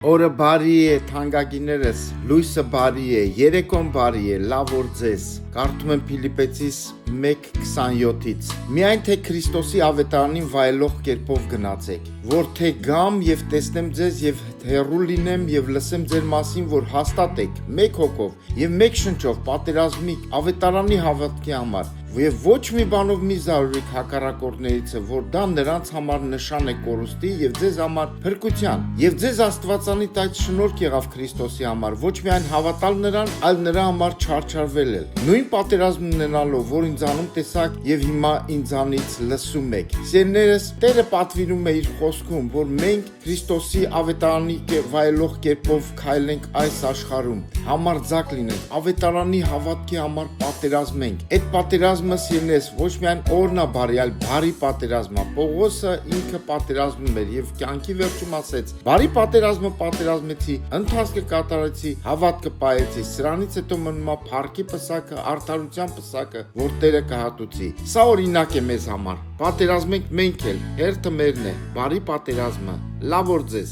Օրը բարի է, թանկագիններս, լույսը բարի է, երեկոն բարի է, լավ օր ձեզ։ Կարդում եմ Փիլիպպեցիս 1:27-ից։ Միայն թե Քրիստոսի ավետարանին վայելող կերպով գնացեք, որ թե գամ եւ տեսնեմ ձեզ եւ հեռու լինեմ եւ լսեմ ձեր մասին, որ հաստատեք մեկ հոգով եւ մեկ շնչով պատերազմի ավետարանի հավատքի համար։ Եվ ոչ մի բանով մի զարուրեք հակառակորդներիցը, որ դա նրանց համար նշան է կորուստի եւ ձեզ համար փրկության։ Եվ ձեզ Աստվածանից այդ շնորհք եղավ Քրիստոսի համար, ոչ միայն հավատալ նրան, այլ նրա համար չարչարվել էլ։ Նույն պատերազմն ունենալով, որ ինձանում տեսակ եւ հիմա ինձանից լսում եք։ Սիրելիներս, Տերը պատվիրում է իր խոսքում, որ մենք Քրիստոսի ավետարանի վայելող կերպով քայլենք այս աշխարհում, համարձակ լինենք, ավետարանի հավատքի համար պատերազմենք։ Այդ պատերազմը սիրելիներս ոչ միայն օրնա բարի, այլ բարի պատերազմա։ Պողոսը ինքը պատերազմում էր եւ կյանքի վերջում ասեց. «Բարի պատերազմը պատերազմեցի, ընթացքը կատարեցի, հավատքը պահեցի, սրանից հետո մնում է փառքի պսակը, արդարության պսակը, որ Տերը կհատուցի»։ Սա օրինակ է մեզ համար։ Պատերազմենք մենք էլ, հերթը մերն է։ Բարի պատերազմը։ Լավ օր ձեզ։